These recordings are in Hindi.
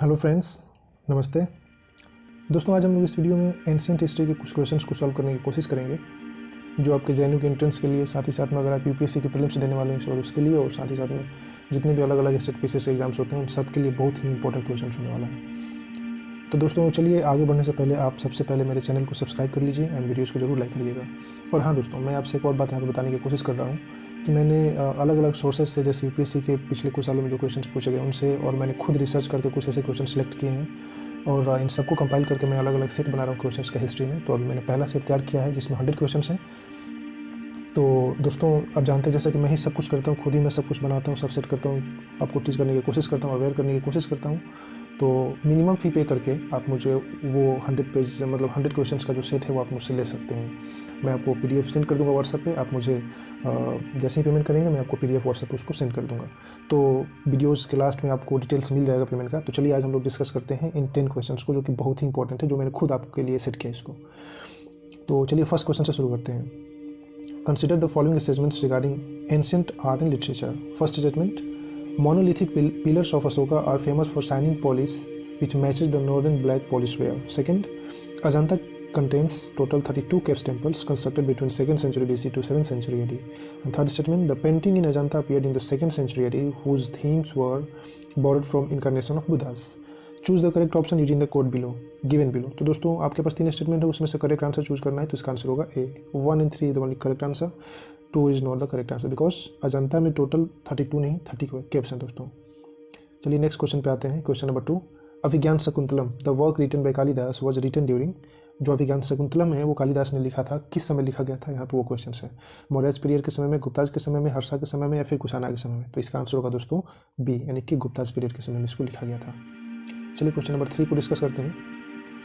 हेलो फ्रेंड्स, नमस्ते दोस्तों। आज हम लोग इस वीडियो में एंशिएंट हिस्ट्री के कुछ क्वेश्चंस को सॉल्व करने की कोशिश करेंगे जो आपके जेएनयू के एंट्रेंस के लिए, साथ ही साथ में अगर आप यूपीएससी के प्रीलिम्स देने वाले हैं और उसके लिए, और साथ ही साथ में जितने भी अलग अलग सेट पीसीएस एग्जाम्स होते हैं उन सब के लिए बहुत ही इंपॉर्टेंट क्वेश्चन होने वाला है। तो दोस्तों चलिए आगे बढ़ने से पहले आप सबसे पहले मेरे चैनल को सब्सक्राइब कर लीजिए एंड वीडियोज़ को जरूर लाइक करिएगा। और हाँ दोस्तों, मैं आपसे एक और बात यहाँ पर बताने की कोशिश कर रहा हूँ कि मैंने अलग अलग सोर्सेज से, जैसे यूपीएससी के पिछले कुछ सालों में जो क्वेश्चंस पूछे गए उनसे, और मैंने खुद रिसर्च करके कुछ ऐसे क्वेश्चन सेलेक्ट किए हैं और इन सबको कंपाइल करके मैं अलग अलग सेट बना रहा हूँ क्वेश्चंस का हिस्ट्री में। तो अभी मैंने पहला सेट तैयार किया है जिसमें 100 क्वेश्चंस हैं। तो दोस्तों आप जानते हैं जैसा कि मैं ही सब कुछ करता हूँ, खुद ही मैं सब कुछ बनाता हूँ, सब सेट करता हूँ, आपको टीच करने की कोशिश करता हूँ, अवेयर करने की कोशिश करता हूँ। तो मिनिमम फ़ी पे करके आप मुझे वो 100 पेज मतलब 100 क्वेश्चंस का जो सेट है वो आप मुझसे ले सकते हैं। मैं आपको पीडीएफ सेंड कर दूंगा व्हाट्सएप पे। आप मुझे जैसे ही पेमेंट करेंगे मैं आपको पीडीएफ व्हाट्सएप पे उसको सेंड कर दूंगा। तो वीडियोज़ के लास्ट में आपको डिटेल्स मिल जाएगा पेमेंट का। तो चलिए आज हम लोग डिस्कस करते हैं इन 10 क्वेश्चंस को, जो कि बहुत ही इंपॉर्टेंट है, जो मैंने खुद आपके लिए सेट किया इसको। तो चलिए फर्स्ट क्वेश्चन से शुरू करते हैं। Consider the following statements regarding ancient art and literature. First statement: monolithic pillars of Ashoka are famous for shining polish, which matches the northern black polish wear. Second, Ajanta contains total 32 caves temples constructed between 2nd century BC to 7th century AD. And third statement: the painting in Ajanta appeared in the 2nd century AD, whose themes were borrowed from incarnation of Buddhas. Choose the correct option using the code below given below. तो दोस्तों आपके पास 3 स्टेटमेंट है, उसमें से करेक्ट आंसर चूज करना है। तो इसका आंसर होगा ए। 1 and 3 is the only correct answer, 2 is not the correct answer because Ajanta में टोटल 32 नहीं 30 केव्स हैं दोस्तों। चलिए नेक्स्ट क्वेश्चन पे आते हैं। Question number 2, Abhijnana Shakuntalam the work written by Kalidasa was written during. जो अभिज्ञान शकुंतलम है वो कालिदास ने लिखा था, किस समय लिखा गया था, यहाँ पे वो क्वेश्चन है। मौर्य पीरियड के समय में, गुप्ताज के समय में, हर्षा के समय में, या फिर कुशाना के समय में। तो इसका आंसर होगा दोस्तों बी, यानी कि गुप्ताज पीरियड के समय में इसको लिखा गया था। चलिए क्वेश्चन नंबर 3 को डिस्कस करते हैं,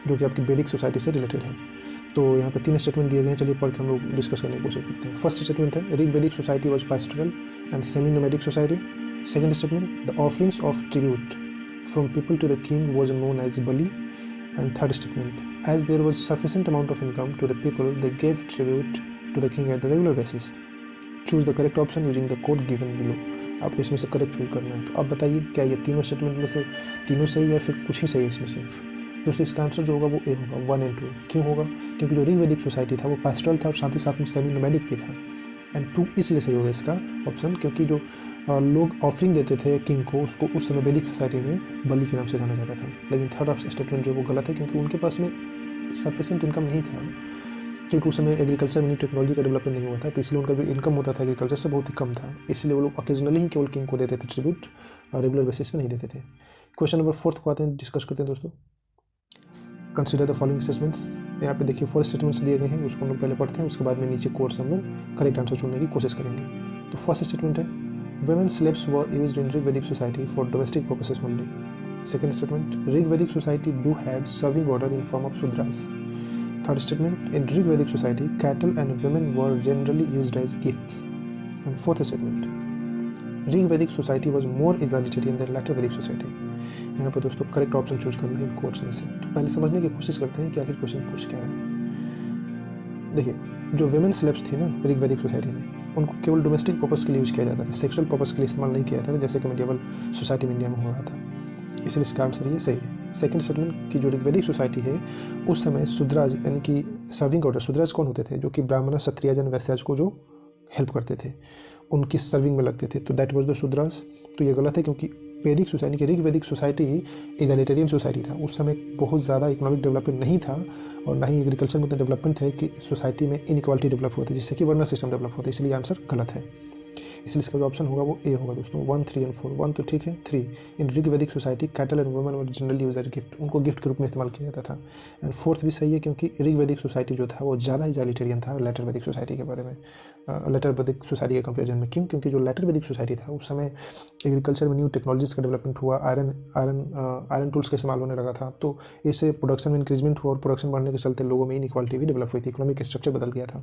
जो कि आपकी वैदिक सोसाइटी से रिलेटेड है। तो यहाँ पे 3 स्टेटमेंट दिए गए हैं, चलिए पढ़ के हम लोग डिस्कस करने की कोशिश करते हैं। फर्स्ट स्टेटमेंट है, ऋग वैदिक society was pastoral and semi nomadic society. Second statement, the offerings of tribute from people to the king was known as bali. And third statement, as there was sufficient amount of income to the people they gave tribute to the king at the regular basis. Choose the correct option using the code given below. आपको इसमें से करेक्ट चूज करना है। तो आप बताइए क्या ये तीनों स्टेटमेंट में से तीनों सही या फिर कुछ ही सही है इसमें से। दोस्तों इसका आंसर जो होगा वो ए होगा, 1 and 2। क्यों होगा? क्योंकि जो ऋग वैदिक सोसाइटी था वो पास्टोरल था और साथ ही साथ में सेमी नोमैडिक भी था। एंड 2 इसलिए सही होगा इसका ऑप्शन, क्योंकि जो लोग ऑफरिंग देते थे किंग को, उसको उस समय वैदिक सोसाइटी में बलि के नाम से जाना जाता था। लेकिन थर्ड स्टेटमेंट जो वो गलत है, क्योंकि उनके पास में सफिशिएंट इनकम नहीं था, क्योंकि उस समय एग्रीकल्चर में न्यू टेक्नोलॉजी का डेवलपमेंट नहीं हुआ था। तो इसलिए उनका जो इनकम होता था एग्रीकल्चर से बहुत ही कम था। इसलिए वो लोग ऑकेजनली ही केवल किंग को देते थे ट्रिब्यूट, और रेगुलर बेसिस पे नहीं देते थे। क्वेश्चन नंबर 4 को आते हैं, डिस्कस करते हैं दोस्तों। Consider the following statements. यहाँ पे देखिए 4 स्टेटमेंट्स दिए गए हैं, उसको हम लोग पहले पढ़ते हैं, उसके बाद में नीचे कोर्स हम लोग करेक्ट आंसर चुनने की कोशिश करेंगे। तो फर्स्ट स्टेटमेंट है, women slaves were used in Rig वैदिक society for domestic purposes only. Second statement, Rig वैदिक society do have serving order in form of Shudras. Third statement, in Rig Vedic society, cattle and women were generally used as gifts. And fourth statement, Rig Vedic society was more egalitarian than later Vedic society. यहाँ पर दोस्तों करेक्ट ऑप्शन चूज करना है इन कोर्स में से। तो पहले समझने की कोशिश करते हैं कि आखिर क्वेश्चन पूछ क्या रहा है। देखिए जो वुमेन स्लेव्स थी ना ऋग वैदिक सोसाइटी में, उनको केवल डोमेस्टिक पर्पस के लिए यूज किया जाता था, सेक्सुअल पर्पस के लिए इस्तेमाल नहीं किया जाता था, जैसे कि मेडिवल सोसाइटी में इंडिया में हो रहा था। इसलिए इसका आंसर ये सही है। सेकंड स्टेटमेंट की जो ऋग्वैदिक सोसाइटी है उस समय शूद्राज यानी कि सर्विंग ऑर्डर, शूद्राज कौन होते थे? जो कि ब्राह्मण, क्षत्रियजन, वैश्याज को जो हेल्प करते थे, उनकी सर्विंग में लगते थे। तो दैट वाज द शूद्राज। तो ये गलत है, क्योंकि वैदिक सोसाइटी की ऋग्वैदिक सोसाइटी इगैलिटेरियन सोसाइटी था। उस समय बहुत ज़्यादा इकोनॉमिक डेवलपमेंट नहीं था और ना ही एग्रीकल्चर में उतना डेवलपमेंट है कि सोसाइटी में इनइक्वालिटी डेवलप होती है, जिससे कि वर्ना सिस्टम डेवलप होता है। इसलिए आंसर गलत है। इसलिए इसका जो ऑप्शन होगा वो ए होगा दोस्तों। 1, 3 and 4। 1 तो ठीक है। 3, इन ऋग वैदिक society cattle and women were generally use as gift, उनको गिफ्ट के रूप में इस्तेमाल किया जाता था। एंड 4th भी सही है, क्योंकि ऋग वैदिक सोसाइटी जो था वो ज़्यादा इगैलिटेरियन था लेटर वैदिक सोसाइटी के बारे में, लेटर वैदिक सोसाइटी के कंपेरिजन में। क्यों? क्योंकि जो लेटर वैदिक सोसाइटी था उस समय एग्रीकल्चर में न्यू टेक्नोलॉजीज का डेवलपमेंट हुआ, आयरन टूल्स का इस्तेमाल होने लगा था। तो इससे प्रोडक्शन में इंक्रीजमेंट हुआ और प्रोडक्शन बढ़ने के चलते लोगों में इनइक्वालिटी भी डेवलप हुई थी, इकोनॉमिक स्ट्रक्चर बदल गया था।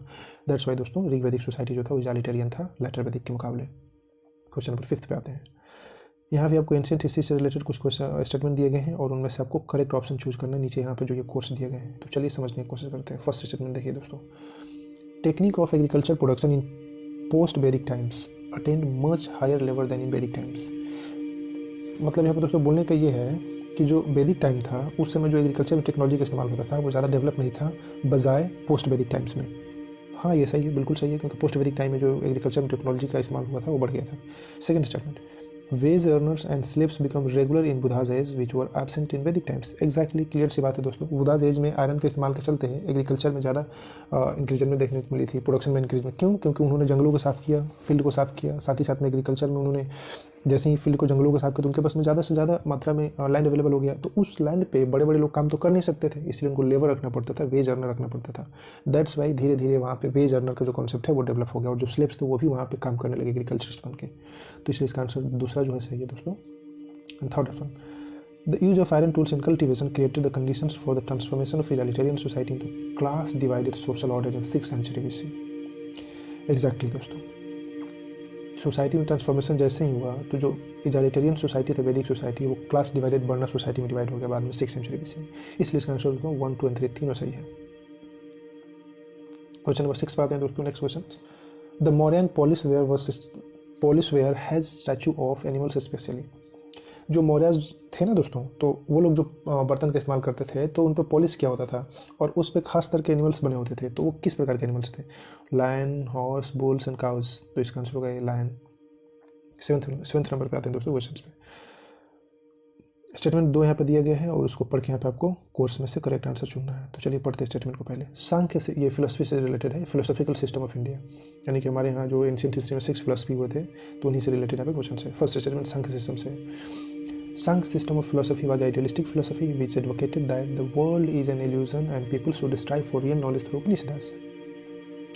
दैट्स वाई दोस्तों ऋग वैदिक सोसाइटी जो था वो इगैलिटेरियन था लेटर वैदिक के मुकाबले। क्वेश्चन नंबर 5 पे आते हैं। यहाँ भी आपको एंशिएंट हिस्ट्री से रिलेटेड कुछ क्वेश्चन स्टेटमेंट दिए गए हैं और उनमें से आपको करेक्ट ऑप्शन चूज करना है। नीचे यहाँ पे जो ये कोर्स दिए गए हैं, तो चलिए समझने की कोशिश करते हैं। फर्स्ट स्टेटमेंट देखिए दोस्तों, technique of agriculture production in post Vedic times attend much higher level than in Vedic times. मतलब यहाँ पर दोस्तों बोलने का ये है कि जो वैदिक टाइम था उस समय जो एग्रीकल्चर में टेक्नोलॉजी का इस्तेमाल होता था वो ज़्यादा डेवलप नहीं था बजाय पोस्ट वैदिक टाइम्स में। हाँ ये सही है, बिल्कुल सही है, क्योंकि पोस्ट वैदिक टाइम में जो एग्रीकल्चर में टेक्नोलॉजी का इस्तेमाल हुआ था वो बढ़ गया था। Second statement, wage earners and slaves become regular in Buddha's age which were absent in Vedic times. Exactly, clear सी बात है दोस्तों। बुधाज एज में आयरन के इस्तेमाल के चलते हैं एग्रीकल्चर में ज़्यादा इंक्रीजमेंट देखने को मिली थी, प्रोडक्शन में इंक्रीजमेंट। क्यों? क्योंकि उन्होंने जंगलों को साफ़ किया, फील्ड को साफ़ किया, साथ ही साथ में एग्रीकल्चर में उन्होंने जैसे ही फील्ड को जंगलों को साफ किया तो उनके पास में ज़्यादा से ज़्यादा मात्रा में लैंड अवेलेबल हो गया। तो उस लैंड पे बड़े बड़े लोग काम तो कर नहीं सकते थे, इसलिए उनको लेबर रखना पड़ता था, वेज अर्नर रखना पड़ता था। दैट्स वाई धीरे धीरे वहाँ पे वेज अर्नर का जो कॉन्सेप्ट है वो डेवलप हो गया और जो स्लेव्स थे वो भी वहाँ पे काम करने लगे एग्रीकल्चरिस्ट बन के। तो इसलिए इसका आंसर दूसरा जो है सही है दोस्तों। And third option, The use of iron tools in cultivation created the conditions for the transformation of egalitarian society into class-divided social order in 6th century BC. Exactly दोस्तों, सोसाइटी में ट्रांसफॉर्मेशन जैसे ही हुआ तो जो इजालिटेरियन सोसाइटी था, वैदिक सोसाइटी, वो क्लास डिवाइडेड वर्ना सोसाइटी में डिवाइड हो गया बाद में 6th सेंचुरी BC में। इसलिए इसका आंसर 1, 2 एंड 3 तीनों सही है। क्वेश्चन नंबर 6 पे आते हैं दोस्तों। Next question, the Mauryan pillars were has statue of animals specially. जो मौर्यज थे ना दोस्तों, तो वो लोग जो बर्तन का इस्तेमाल करते थे तो उन पर पॉलिश किया होता था और उस पर खास तरह के एनिमल्स बने होते थे। तो वो किस प्रकार के एनिमल्स थे? Lion, horse, bulls and cows. तो इसका आंसर होगा ये लायन। सेवन्थ नंबर पे आते हैं दोस्तों क्वेश्चन पे। स्टेटमेंट 2 यहाँ पे दिया गया है और उसको पढ़ के यहाँ पे आपको कोर्स में से करेक्ट आंसर चुनना है। तो चलिए पढ़ते हैं स्टेटमेंट को पहले। सांख्य से, ये फिलोसफी से रिलेटेड है, फिलोसॉफिकल सिस्टम ऑफ इंडिया, यानी कि हमारे यहाँ जो एंशिएंट हिस्ट्री में 6 फिलोसफी हुए थे तो उन्हीं से रिलेटेड यहाँ पे क्वेश्चन है। फर्स्ट स्टेटमेंट सांख्य सिस्टम से, Sankhya system of philosophy was idealistic philosophy which advocated that the world is an illusion and people should strive for real knowledge through Upanishads।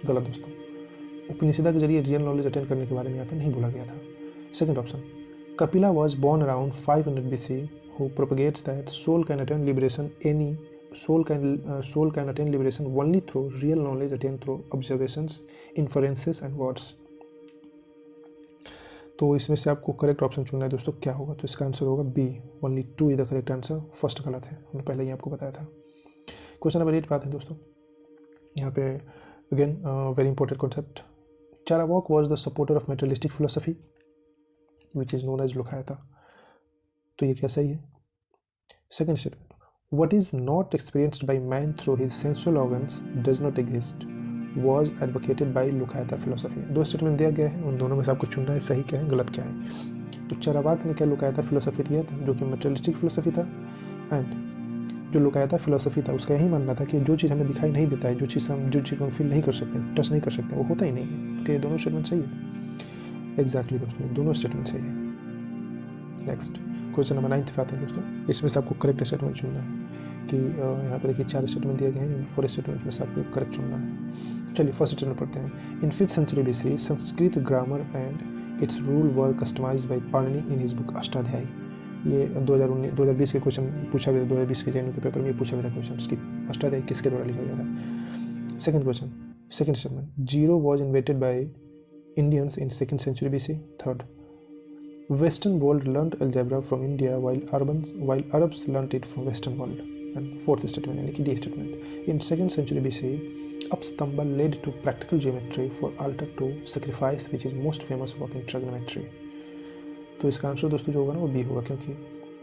गलत दोस्तों, उपनिषदा के जरिए रियल नॉलेज अटेंड करने के बारे में यहाँ पे नहीं बोला गया था। Second option, Kapila was born around 500 BC who propagates that soul can attain liberation only through real knowledge attained through observations, inferences and words। तो इसमें से आपको करेक्ट ऑप्शन चुनना है दोस्तों। क्या होगा? तो इसका आंसर होगा B, only 2 is the correct answer. First गलत है, हमने पहले ही आपको बताया था। क्वेश्चन नंबर 8 पे आते हैं दोस्तों। यहाँ पे again very important concept, Charvaka was the supporter of materialistic philosophy which is known as Lokayata. तो ये क्या सही है? Second statement, what is not experienced by man through his sensual organs does not exist was advocated by Lokayata philosophy. 2 statement दिया गया है, उन दोनों में से आपको चुनना है सही क्या है गलत क्या है। तो चारावाक ने क्या लोकायता फिलोसफी दिया था जो कि मटेरियलिस्टिक फिलोसफी था, एंड जो लोकायता फिलोसफी था उसका यही मानना था कि जो चीज़ हमें दिखाई नहीं देता है, जो चीज़ को हम फील नहीं कर सकते, टच नहीं कर सकते, वो होता ही नहीं है। तो ये दोनों स्टेटमेंट सही है। एग्जैक्टली दोस्तों, दोनों स्टेटमेंट सही है। नेक्स्ट क्वेश्चन नंबर 9 पे आते हैं दोस्तों। इसमें से आपको करेक्ट स्टेटमेंट चुनना है कि यहाँ पे देखिए 4 स्टेटमेंट दिए गए हैं, 4 स्टेटमेंट में से आपको करेक्ट चुनना है। चलिए फर्स्ट स्टेटमेंट पढ़ते हैं। In 5th century BC Sanskrit grammar and its rule were customized by Panini in his book Ashtadhyayi. ये 2020 के क्वेश्चन पूछा गया था, 2020 के JNU के पेपर में ये पूछा गया था क्वेश्चन कि अष्टाध्यायी किसके द्वारा लिखा गया था। Second question, second statement, zero was invented by Indians in 2nd century BC। Third, western world learned algebra from India while Arabs learned it from western world. And fourth statement यानी कि D statement, in 2nd century BC Upstamba led to practical geometry for altar to sacrifice which is most famous work in trigonometry। तो इसका आंसर दोस्तों जो होगा ना वो बी होगा, क्योंकि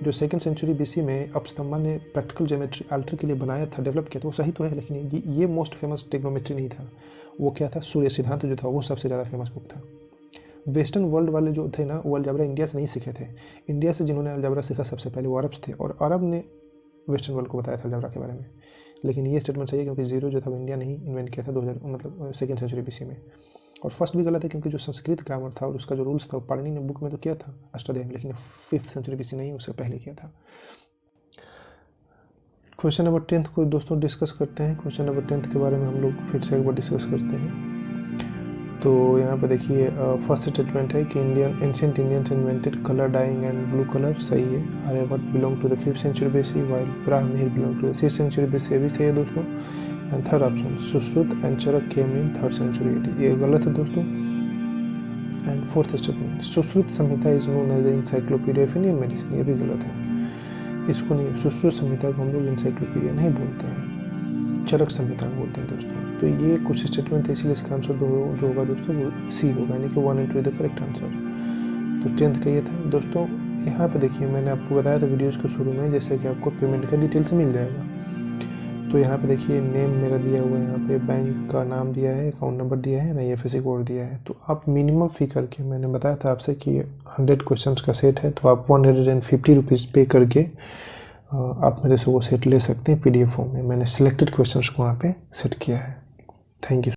जो 2nd सेंचुरी BC में अपस्तंबा ने प्रैक्टिकल ज्योमेट्री आल्टर के लिए बनाया था, डेवलप किया था, वो सही तो है, लेकिन ये मोस्ट फेमस ट्रिग्नोमेट्री नहीं था। वो क्या था? सूर्य सिद्धांत जो था वो सबसे ज़्यादा फेमस बुक था। वेस्टर्न वर्ल्ड वाले जो थे ना वो अलजेब्रा इंडिया से नहीं सीखे थे। इंडिया से जिन्होंने अलजेब्रा सीखा सबसे पहले वो अरब्स थे और अरब ने वेस्टर्न वर्ल्ड को बताया था अलजेब्रा के बारे में। लेकिन ये स्टेटमेंट सही है क्योंकि जीरो जो था वो इंडिया ने ही इन्वेंट किया था 2nd सेंचुरी BC में। और फर्स्ट भी गलत है क्योंकि जो संस्कृत ग्रामर था और उसका जो रूल्स था वो पाणिनि ने बुक में तो किया था अष्टाध्यायी में, लेकिन 5th सेंचुरी BC नहीं, उससे पहले किया था। क्वेश्चन नंबर 10 को दोस्तों डिस्कस करते हैं। क्वेश्चन नंबर 10 के बारे में हम लोग फिर से एक बार डिस्कस करते हैं। तो यहाँ पे देखिए फर्स्ट स्टेटमेंट है कि ancient Indians invented colour dyeing and blue colour. सही है। Aryabhatta belong to the 5th century BC while Brahmana belong to the 6th century BC। ये भी सही है दोस्तों। And third option, Sushruta and Charaka came in 3rd century AD। ये गलत है दोस्तों। And fourth statement, Sushruta Samhita is known as the encyclopaedia of Indian medicine. ये भी गलत है। इसको नहीं, सुश्रुत संहिता को हम लोग इंसाइक्लोपीडिया नहीं बोलते हैं, चरक संहिता बोलते हैं दोस्तों। तो ये कुछ स्टेटमेंट है, इसीलिए इसका आंसर जो होगा दोस्तों वो सी होगा, यानी कि 1 and 2 द करेक्ट आंसर। तो 10th का ये था दोस्तों। यहाँ पे देखिए मैंने आपको बताया था वीडियोज़ के शुरू में जैसे कि आपको पेमेंट का डिटेल्स मिल जाएगा। तो यहाँ पे देखिए नेम मेरा दिया हुआ है, यहाँ पे बैंक का नाम दिया है, अकाउंट नंबर दिया है, IFSC कोड दिया है। तो आप मिनिमम फ़ी करके, मैंने बताया था आपसे कि 100 क्वेश्चंस का सेट है, तो आप 150 रुपीज़ पे करके आप मेरे से वो सेट ले सकते हैं PDF फॉर्म में। मैंने सिलेक्टेड क्वेश्चंस को वहाँ पे सेट किया है। Thank you.